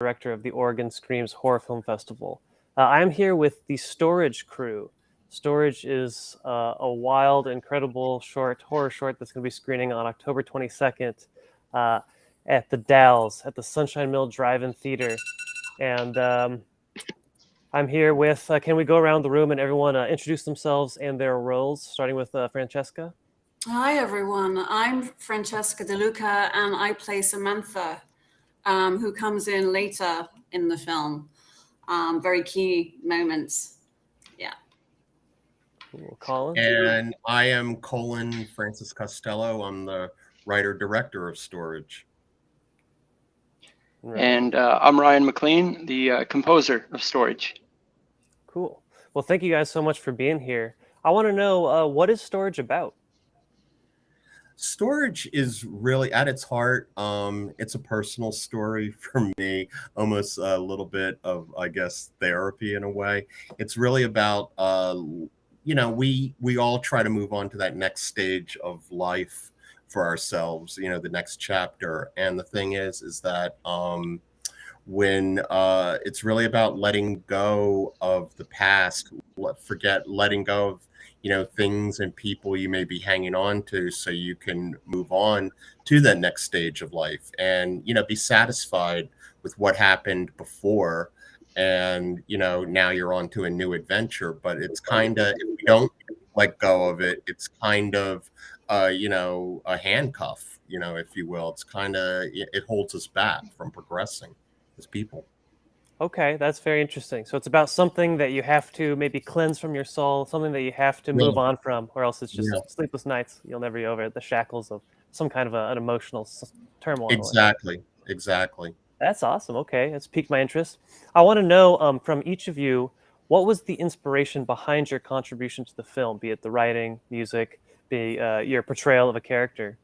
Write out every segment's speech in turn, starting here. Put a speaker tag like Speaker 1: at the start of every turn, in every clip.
Speaker 1: director of the Oregon Screams Horror Film Festival. I am here with the Storage crew. Storage is a wild, incredible horror short that's going to be screening on October 22nd at the Dalles, at the Sunshine Mill Drive-In Theater. And I'm here with, can we go around the room and everyone introduce themselves and their roles, starting with Francesca?
Speaker 2: Hi, everyone. I'm Francesca De Luca, and I play Samantha, who comes in later in the film. Very key moments. Yeah.
Speaker 1: Cool. Colin?
Speaker 3: And I am Colin Francis Costello. I'm the writer-director of Storage.
Speaker 1: Right.
Speaker 4: And I'm Ryan McLean, the composer of Storage.
Speaker 1: Cool. Well, thank you guys so much for being here. I want to know, what is Storage about?
Speaker 3: Storage is really, at its heart, it's a personal story for me, almost a little bit of, I guess, therapy in a way. It's really about, we all try to move on to that next stage of life for ourselves, the next chapter. And the thing is that when it's really about letting go of the past, letting go of things and people you may be hanging on to, so you can move on to that next stage of life and be satisfied with what happened before, and now you're on to a new adventure. But it's kind of, if you don't let go of it, it's kind of a handcuff, if you will. It's kind of, it holds us back from progressing as people.
Speaker 1: Okay, that's very interesting. So it's about something that you have to maybe cleanse from your soul, something that you have to move on from, or else it's just sleepless nights. You'll never be over the shackles of some kind of an emotional turmoil.
Speaker 3: Exactly.
Speaker 1: That's awesome. Okay, it's piqued my interest. I want to know from each of you, what was the inspiration behind your contribution to the film, be it the writing, music, be your portrayal of a character?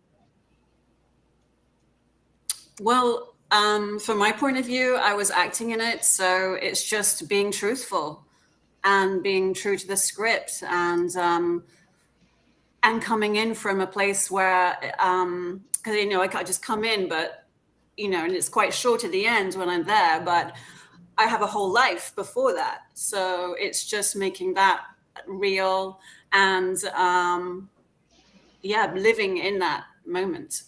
Speaker 2: Well, from my point of view, I was acting in it, so it's just being truthful and being true to the script, and coming in from a place where, because I can't just come in, but and it's quite short at the end when I'm there, but I have a whole life before that, so it's just making that real and living in that moment,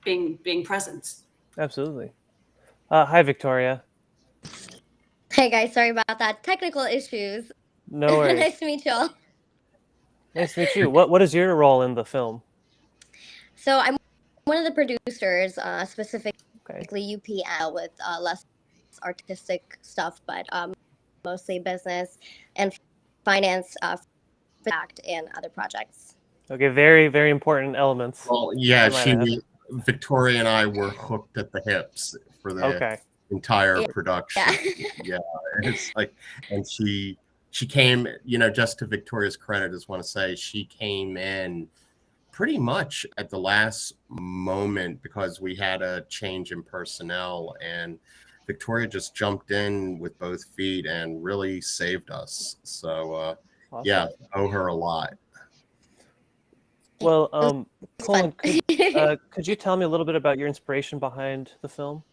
Speaker 2: being present.
Speaker 1: Absolutely. Hi, Victorya.
Speaker 5: Hey guys, sorry about that. Technical issues.
Speaker 1: No worries.
Speaker 5: Nice to meet you all.
Speaker 1: Nice to meet you. What is your role in the film?
Speaker 5: So I'm one of the producers, specifically UP, with less artistic stuff, but mostly business and finance, act and other projects.
Speaker 1: Okay, very, very important elements.
Speaker 3: Well, yeah, Victorya and I were hooked at the hips for the entire production. Yeah, it's like, and she came, just to Victoria's credit, I just want to say she came in pretty much at the last moment because we had a change in personnel, and Victorya just jumped in with both feet and really saved us. So awesome. Owe her a lot.
Speaker 1: Well, Colin, could you tell me a little bit about your inspiration behind the film?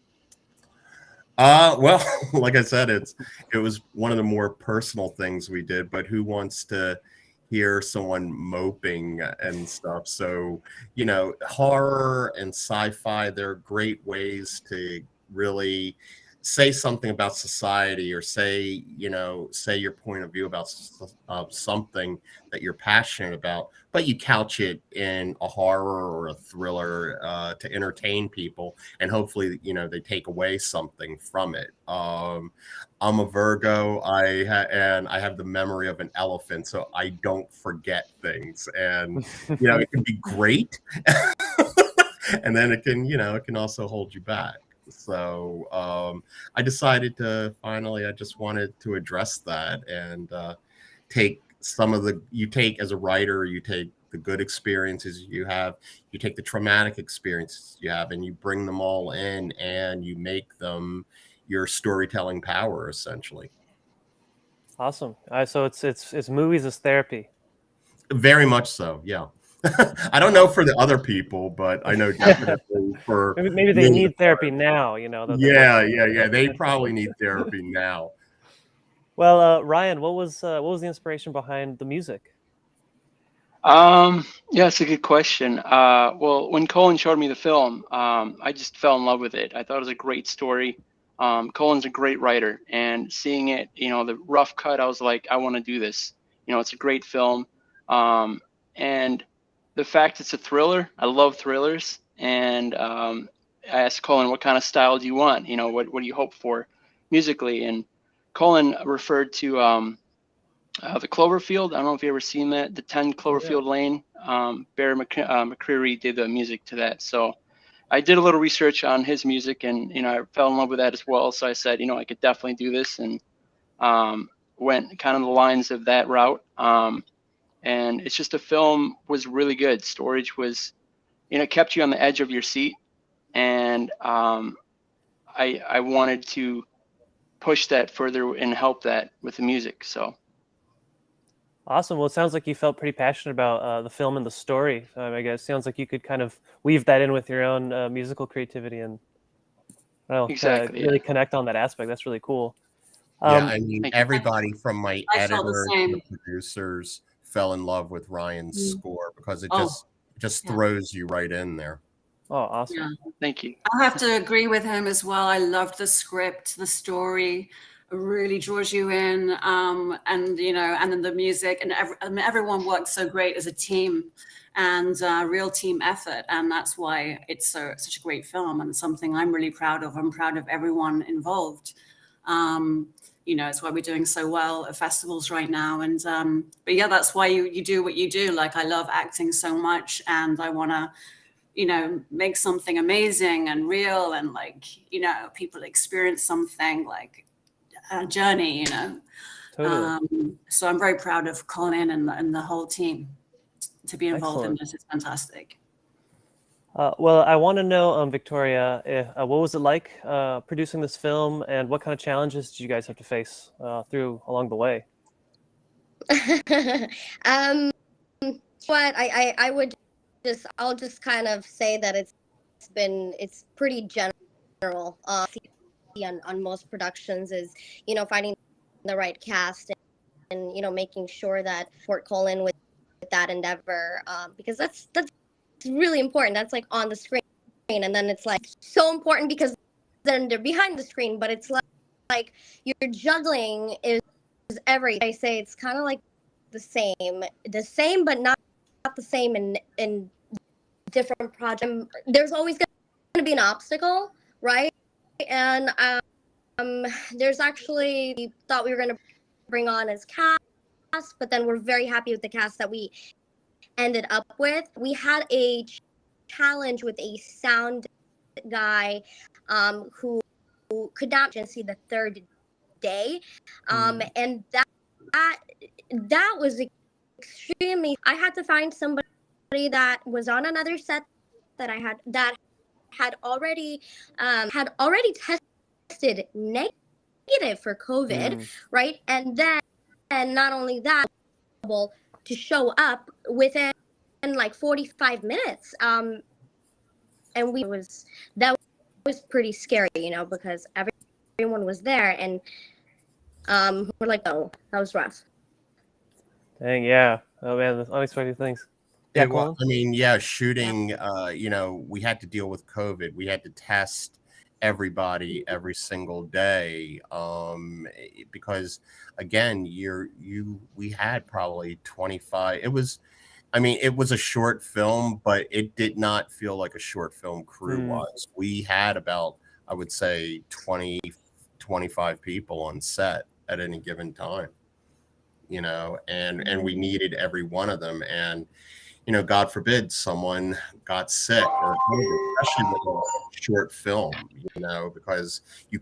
Speaker 3: Well, like I said, it was one of the more personal things we did, but who wants to hear someone moping and stuff? So, horror and sci-fi, they're great ways to really say something about society, or say your point of view about something that you're passionate about, but you couch it in a horror or a thriller to entertain people, and hopefully they take away something from it. I'm a Virgo. I have the memory of an elephant, so I don't forget things, and it can be great, and then it can also hold you back. So I decided to I just wanted to address that and take some of as a writer, you take the good experiences you have, you take the traumatic experiences you have, and you bring them all in and you make them your storytelling power, essentially.
Speaker 1: Awesome. So it's movies as therapy.
Speaker 3: Very much so, yeah. I don't know for the other people, but I know definitely for
Speaker 1: Maybe they
Speaker 3: me.
Speaker 1: need therapy now, you know. That
Speaker 3: Yeah. They probably need therapy now.
Speaker 1: Well, Ryan, what was the inspiration behind the music?
Speaker 4: Yeah, it's a good question. Well, when Colin showed me the film, I just fell in love with it. I thought it was a great story. Colin's a great writer, and seeing it, the rough cut, I was like, I want to do this. It's a great film. And the fact it's a thriller, I love thrillers. And I asked Colin, what kind of style do you want? What do you hope for musically? And Colin referred to the Cloverfield. I don't know if you ever seen that. The 10 Cloverfield Lane. Barry McCreary did the music to that. So I did a little research on his music, and I fell in love with that as well. So I said, I could definitely do this, and went kind of the lines of that route. And it's just, the film was really good. Storage was, kept you on the edge of your seat, and I wanted to push that further and help that with the music. So.
Speaker 1: Awesome. Well, it sounds like you felt pretty passionate about the film and the story. I guess it sounds like you could kind of weave that in with your own musical creativity and
Speaker 4: exactly,
Speaker 1: really connect on that aspect. That's really cool.
Speaker 3: Yeah, I mean, everybody from my editor to
Speaker 2: same.
Speaker 3: the producers fell in love with Ryan's score because it just
Speaker 2: Yeah.
Speaker 3: throws you right in there.
Speaker 1: Oh, awesome.
Speaker 2: Yeah.
Speaker 4: Thank you.
Speaker 2: I have to agree with him as well. I loved the script, the story. It really draws you in, and and then the music, and everyone worked so great as a team, and real team effort, and that's why it's such a great film and something I'm really proud of. I'm proud of everyone involved. It's why we're doing so well at festivals right now, and but yeah, that's why you do what you do. Like, I love acting so much, and I want to make something amazing and real, and people experience something like a journey,
Speaker 1: Totally.
Speaker 2: So I'm very proud of Colin and the whole team to be involved
Speaker 1: Excellent.
Speaker 2: in this. It's fantastic.
Speaker 1: Well, I want to know, Victorya, what was it like producing this film, and what kind of challenges did you guys have to face through along the way?
Speaker 5: What I would I'll just kind of say that it's pretty general. On most productions is finding the right cast and making sure that Fort Colin with that endeavor, because that's really important. That's like on the screen, and then it's like so important because then they're behind the screen, but it's like you're juggling is I say it's kind of like the same but not the same in different projects. There's always going to be an obstacle, right? And there's actually, we thought we were going to bring on as cast, but then we're very happy with the cast that we ended up with. We had a challenge with a sound guy who could not see the third day, and that was extremely. I had to find somebody that was on another set that had already tested negative for COVID, right? And then, and not only that, to show up within like 45 minutes. And that was pretty scary, because everyone was there, and we're like, oh, that was rough.
Speaker 1: Dang, yeah. Oh man, the unexpected things. Yeah, Colin?
Speaker 3: I mean, shooting, we had to deal with COVID. We had to test everybody every single day, because again, we had probably 25. It was a short film, but it did not feel like a short film crew-wise. We had about, I would say, 20, 25 people on set at any given time, and we needed every one of them. And God forbid someone got sick or COVID, especially with a short film, because you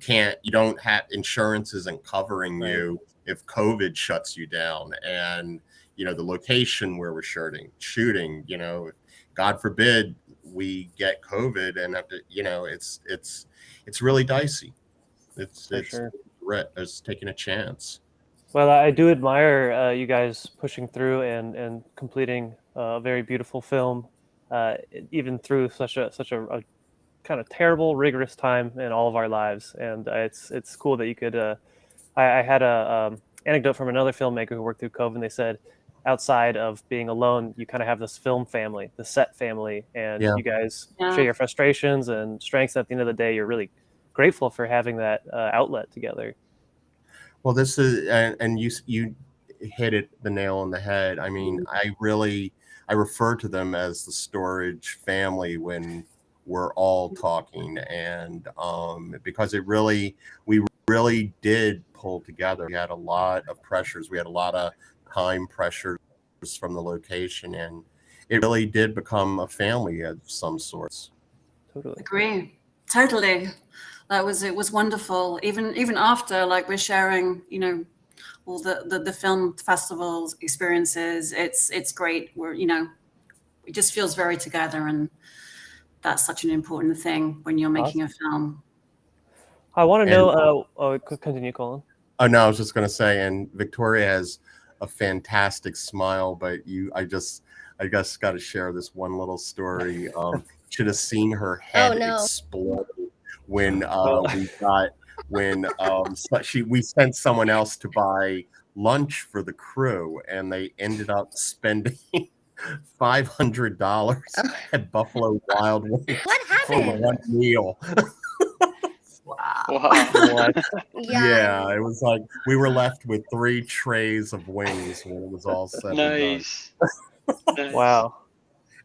Speaker 3: don't have, insurance isn't covering you if COVID shuts you down. And, the location where we're shooting, God forbid we get COVID and have to, it's really dicey. It's taking a chance.
Speaker 1: Well, I do admire you guys pushing through and completing a very beautiful film, even through such a kind of terrible, rigorous time in all of our lives. And it's cool that you could. I had a anecdote from another filmmaker who worked through COVID. And they said, outside of being alone, you kind of have this film family, the set family, and
Speaker 3: Yeah.
Speaker 1: you guys share your frustrations and strengths. At the end of the day, you're really grateful for having that outlet together.
Speaker 3: Well, this is, and you hit it the nail on the head. I mean, I refer to them as the storage family when we're all talking, and because we really did pull together. We had a lot of pressures. We had a lot of time pressures from the location, and it really did become a family of some sorts.
Speaker 1: Totally
Speaker 2: agree. Totally. It was wonderful. Even after, like, we're sharing, all the film festivals experiences. It's great. It just feels very together, and that's such an important thing when you're making a film.
Speaker 1: I want to know. Continue, Colin.
Speaker 3: Oh no, I was just going to say, and Victorya has a fantastic smile, but I guess got to share this one little story. Should have seen her head explode when we sent someone else to buy lunch for the crew, and they ended up spending $500 at Buffalo Wild Wings for one meal.
Speaker 2: Wow.
Speaker 1: What?
Speaker 3: Yeah, it was like we were left with 3 trays of wings when it was all said and done.
Speaker 4: Nice.
Speaker 1: Wow.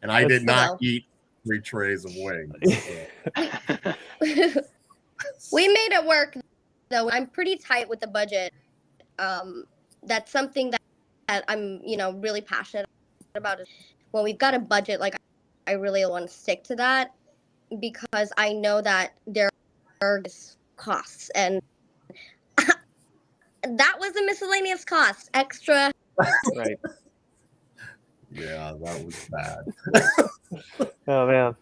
Speaker 3: And I did not eat 3 trays of wings. So.
Speaker 5: We made it work, though. I'm pretty tight with the budget. That's something that I'm, really passionate about. When we've got a budget, like, I really want to stick to that, because I know that there are costs, and that was a miscellaneous cost, extra.
Speaker 1: Right.
Speaker 3: Yeah, that was bad.
Speaker 1: Oh man,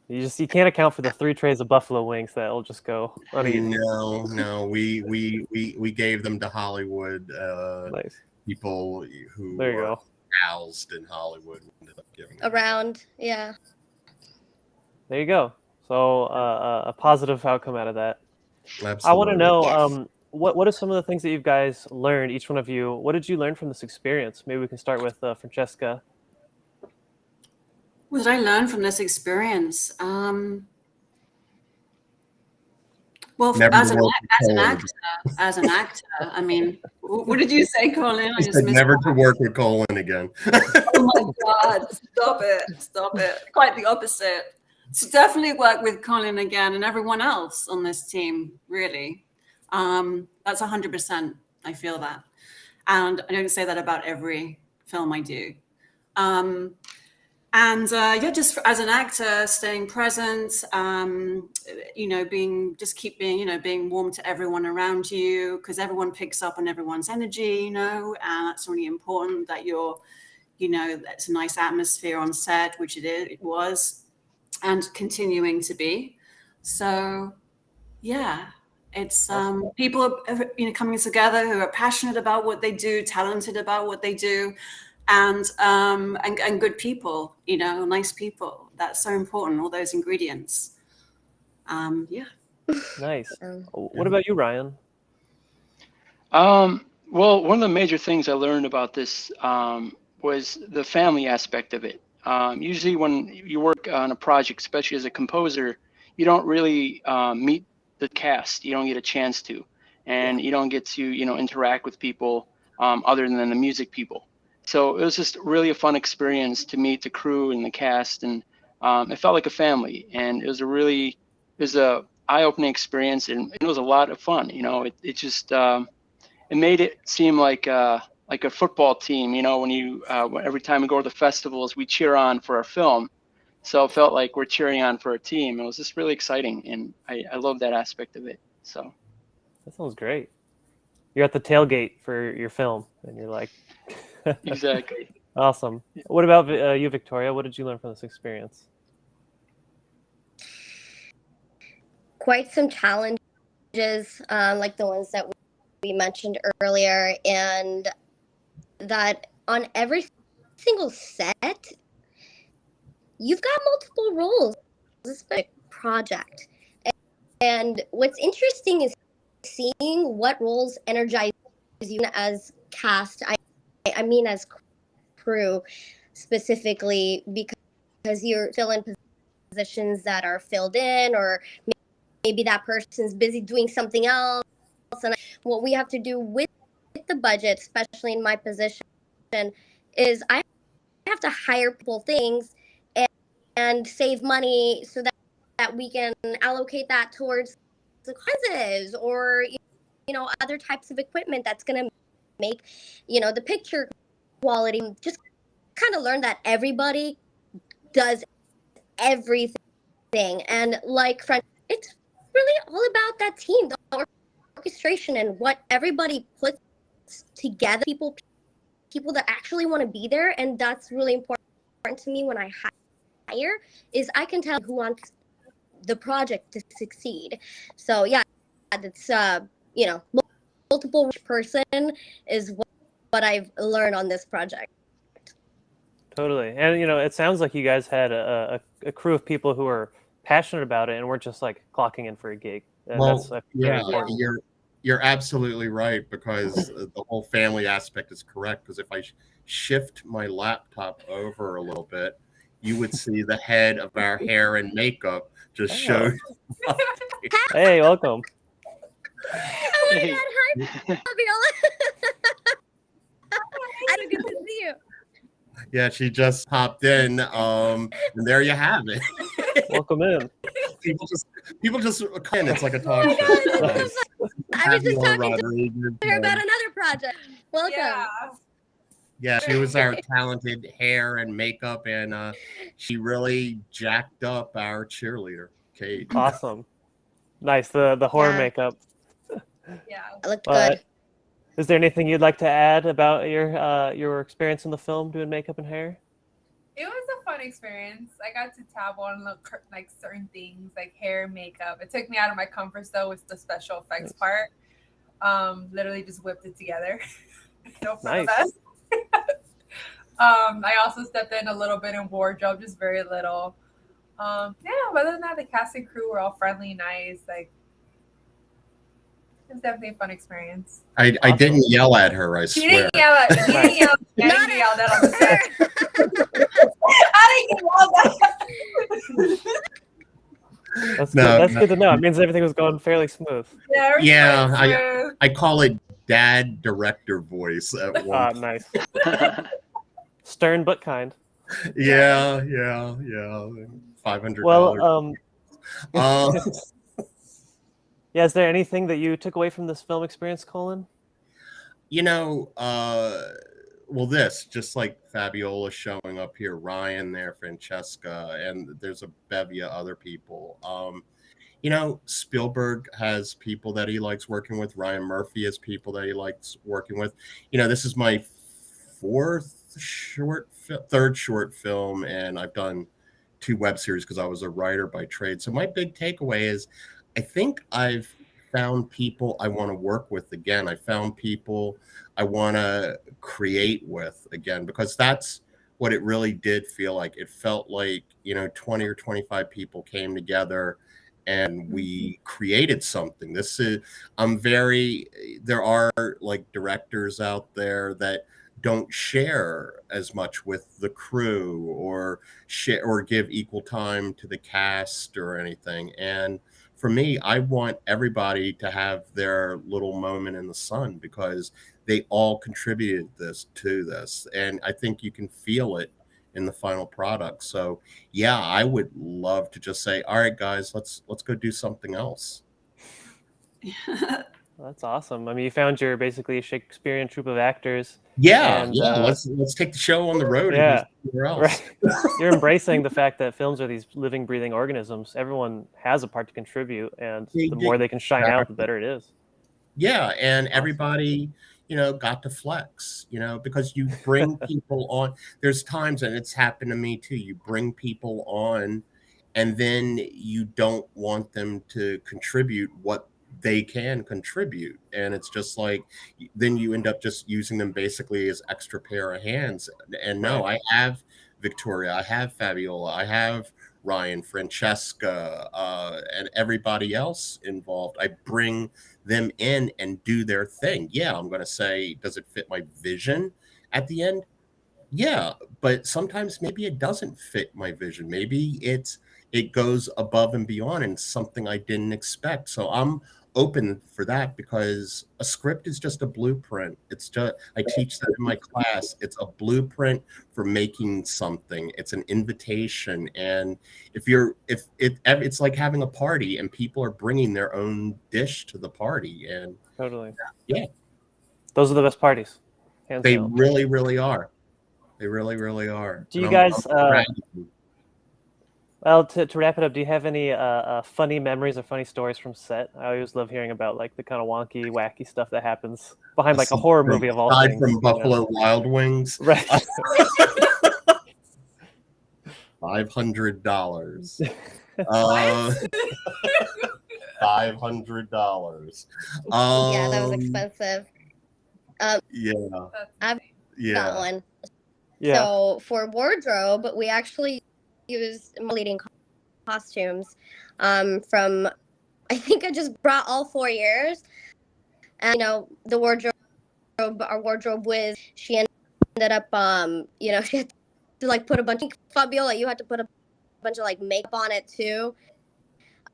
Speaker 1: you can't account for the 3 trays of buffalo wings that'll just go uneaten.
Speaker 3: No, we gave them to Hollywood
Speaker 1: Nice.
Speaker 3: people who
Speaker 1: There you
Speaker 3: were
Speaker 1: go.
Speaker 3: housed in Hollywood. Ended up giving them
Speaker 5: Around, yeah.
Speaker 1: There you go. So a positive outcome out of that.
Speaker 3: Absolutely.
Speaker 1: I want to know what are some of the things that you guys learned, each one of you. What did you learn from this experience? Maybe we can start with Francesca.
Speaker 2: What did I learn from this experience? Well, as an actor, I mean, what did you say, Colin?
Speaker 3: I said never to work with Colin again.
Speaker 2: Oh my God, stop it. Quite the opposite. So definitely work with Colin again and everyone else on this team, really. That's 100%. I feel that. And I don't say that about every film I do. Just as an actor, staying present, being warm to everyone around you, because everyone picks up on everyone's energy, and that's really important that that's a nice atmosphere on set, which it was, and continuing to be. So, yeah, it's people coming together who are passionate about what they do, talented about what they do. And good people, nice people. That's so important. All those ingredients. Yeah.
Speaker 1: Nice. What about you, Ryan?
Speaker 4: Well, one of the major things I learned about this was the family aspect of it. Usually when you work on a project, especially as a composer, you don't really meet the cast. You don't get a chance to, and you don't get to, interact with people other than the music people. So it was just really a fun experience to meet the crew and the cast, and it felt like a family. And it was a eye-opening experience, and it was a lot of fun. It just it made it seem like a football team. When every time we go to the festivals, we cheer on for our film. So it felt like we're cheering on for a team. It was just really exciting, and I love that aspect of it. So
Speaker 1: that sounds great. You're at the tailgate for your film, and you're like.
Speaker 4: Exactly.
Speaker 1: Awesome. What about you, Victorya? What did you learn from this experience?
Speaker 5: Quite some challenges, like the ones that we mentioned earlier, and that on every single set, you've got multiple roles. This is a project. And what's interesting is seeing what roles energize you as cast. I mean as crew specifically, because you're still in positions that are filled in, or maybe that person's busy doing something else. And what we have to do with the budget, especially in my position, is I have to hire people things and save money so that we can allocate that towards the expenses, or other types of equipment that's going to make the picture quality. Just kind of learn that everybody does everything, and like it's really all about that team, the orchestration, and what everybody puts together. People that actually want to be there, and that's really important to me when I hire, is I can tell who wants the project to succeed. So yeah, that's multiple person is what I've learned on this project.
Speaker 1: Totally. And it sounds like you guys had a crew of people who are passionate about it and weren't just like clocking in for a gig. And that's very important.
Speaker 3: You're absolutely right, because the whole family aspect is correct. Because if I shift my laptop over a little bit, you would see the head of our hair and makeup just showed.
Speaker 1: Hey, welcome.
Speaker 5: Oh my God, hi, Fabiola. I don't get to see you.
Speaker 3: Yeah, she just popped in, and there you have it.
Speaker 1: Welcome in.
Speaker 3: People just come in. It's like a talk show.
Speaker 5: I was just talking to her about another project. Welcome.
Speaker 3: Yeah, she was our talented hair and makeup, and she really jacked up our cheerleader, Kate.
Speaker 1: Awesome. Nice. The horror makeup.
Speaker 2: Yeah,
Speaker 5: it looked good.
Speaker 1: Is there anything you'd like to add about your experience in the film doing makeup and hair?
Speaker 6: It was a fun experience. I got to dabble on like certain things like hair, makeup. It took me out of my comfort zone with the special effects part. Literally just whipped it together.
Speaker 1: Nice.
Speaker 6: I also stepped in a little bit in wardrobe, just very little. But other than that, the cast and crew were all friendly, nice. Like, it was definitely a fun experience.
Speaker 3: I didn't yell at her, I
Speaker 6: She
Speaker 3: swear.
Speaker 6: didn't yell at me. You didn't yell that on the set. I didn't yell that.
Speaker 1: That's good to know. It means everything was going fairly smooth.
Speaker 3: Yeah, I call it dad director voice at one.
Speaker 1: Nice. Stern but kind.
Speaker 3: Yeah. $500.
Speaker 1: Well, yeah, is there anything that you took away from this film experience, Colin?
Speaker 3: Well, this, just like Fabiola showing up here, Ryan there, Francesca, and there's a bevy of other people. Spielberg has people that he likes working with. Ryan Murphy has people that he likes working with. This is my third short film, and I've done 2 web series because I was a writer by trade. So my big takeaway is I think I've found people I want to work with again. I found people I want to create with again, because that's what it really did feel like. It felt like, 20 or 25 people came together and we created something. There are like directors out there that don't share as much with the crew or give equal time to the cast or anything. And for me, I want everybody to have their little moment in the sun, because they all contributed to this. And I think you can feel it in the final product. So yeah, I would love to just say, all right, guys, let's go do something else.
Speaker 1: That's awesome. I mean, you found your basically Shakespearean troupe of actors.
Speaker 3: Yeah, let's take the show on the road.
Speaker 1: Yeah,
Speaker 3: and go somewhere else.
Speaker 1: Right. You're embracing the fact that films are these living, breathing organisms. Everyone has a part to contribute, and the more they can shine out, the better it is.
Speaker 3: Yeah, and everybody, got to flex, because you bring people on. There's times, and it's happened to me too, you bring people on and then you don't want them to contribute what they can contribute. And it's just like, then you end up just using them basically as extra pair of hands. And no, I have Victorya, I have Fabiola, I have Ryan, Francesca, and everybody else involved. I bring them in and do their thing. Yeah, I'm going to say, does it fit my vision at the end? Yeah, but sometimes maybe it doesn't fit my vision. Maybe it goes above and beyond and something I didn't expect. So I'm open for that, because a script is just a blueprint. It's just, I teach that in my class. It's a blueprint for making something. It's an invitation. And it's like having a party and people are bringing their own dish to the party. And
Speaker 1: Totally.
Speaker 3: Yeah.
Speaker 1: Those are the best parties. Hands
Speaker 3: They
Speaker 1: down.
Speaker 3: really, really are. They really, really are.
Speaker 1: Do you
Speaker 3: And
Speaker 1: guys,
Speaker 3: I'm proud of them.
Speaker 1: well, to wrap it up, do you have any funny memories or funny stories from set? I always love hearing about like the kind of wonky, wacky stuff that happens behind like a horror movie of all
Speaker 3: Aside
Speaker 1: things.
Speaker 3: from Buffalo Wild Wings,
Speaker 1: Right.
Speaker 3: $500. $500.
Speaker 5: Yeah, that was expensive.
Speaker 3: Yeah.
Speaker 5: I've got one.
Speaker 1: Yeah.
Speaker 5: So for wardrobe, we actually used leading costumes from, I think I just brought all 4 years. And, the wardrobe, our wardrobe whiz, she ended up, she had to like put a bunch of, Fabiola, you had to put a bunch of like makeup on it too.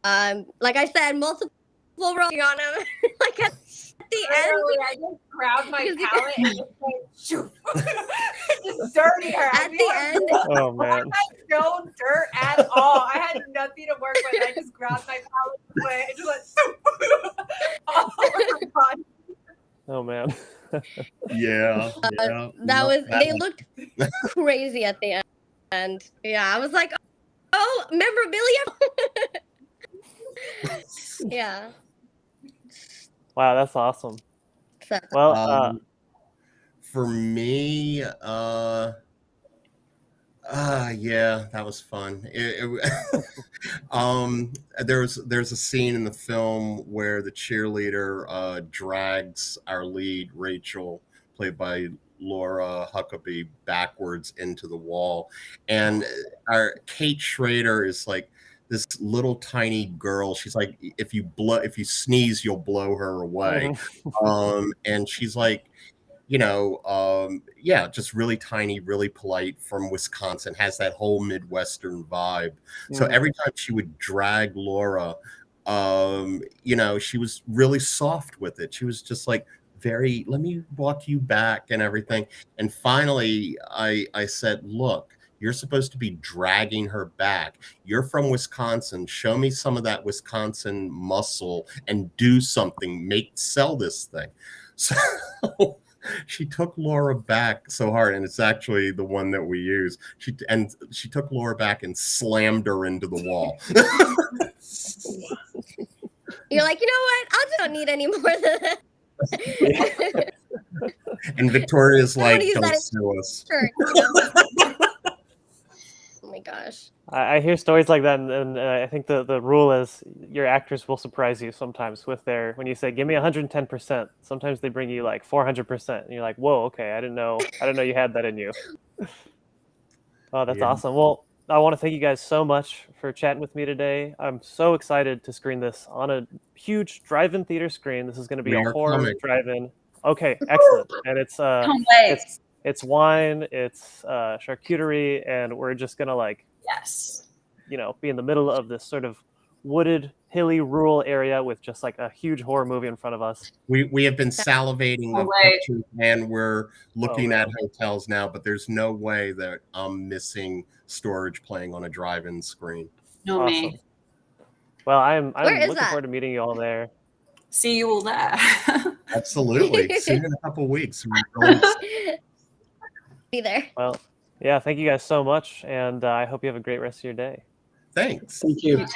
Speaker 5: Like I said, multiple rolls on him. Like at the end,
Speaker 6: I just grabbed my palette and just like, shoo, just dirty her.
Speaker 5: At the end.
Speaker 1: Oh man.
Speaker 6: I had no dirt at all. I had nothing to work with. I just grabbed my palette away and just went all over my body.
Speaker 1: Oh man.
Speaker 3: Yeah.
Speaker 5: They looked crazy at the end. Yeah, I was like, oh, memorabilia. Yeah.
Speaker 1: Wow, that's awesome.
Speaker 5: So,
Speaker 1: Well,
Speaker 3: for me, yeah, that was fun. There's a scene in the film where the cheerleader drags our lead, Rachel, played by Laura Huckabee, backwards into the wall, and our Kate Schrader is like this little tiny girl. She's like, if you sneeze, you'll blow her away. And she's like, just really tiny, really polite, from Wisconsin, has that whole Midwestern vibe. So every time she would drag Laura, she was really soft with it. She was just like, let me walk you back and everything. And finally I said, look, you're supposed to be dragging her back. You're from Wisconsin. Show me some of that Wisconsin muscle and do something. Sell this thing. So she took Laura back so hard, and it's actually the one that we use. She took Laura back and slammed her into the wall.
Speaker 5: you're like, you know what? I just don't need any more than that.
Speaker 3: And Victoria's like, don't sue us.
Speaker 5: Sure, Oh my gosh.
Speaker 1: I hear stories like that, and I think the rule is your actors will surprise you sometimes with when you say, give me 110%. Sometimes they bring you like 400%, and you're like, whoa, okay, I didn't know you had that in you. Oh, that's awesome. Well, I want to thank you guys so much for chatting with me today. I'm so excited to screen this on a huge drive-in theater screen. This is going to be a horror drive-in. Okay, excellent. And it's wine, it's charcuterie, and we're just gonna be in the middle of this sort of wooded, hilly, rural area with just like a huge horror movie in front of us.
Speaker 3: We have been salivating with pictures, and we're looking at hotels now, but there's no way that I'm missing Storage playing on a drive-in screen.
Speaker 2: No,
Speaker 1: awesome.
Speaker 2: me.
Speaker 1: Well, I'm looking forward to meeting you all there.
Speaker 2: See you all there.
Speaker 3: Absolutely. See you in a couple weeks.
Speaker 5: Be there.
Speaker 1: Well, yeah, thank you guys so much, and I hope you have a great rest of your day.
Speaker 3: Thanks.
Speaker 4: Thank you.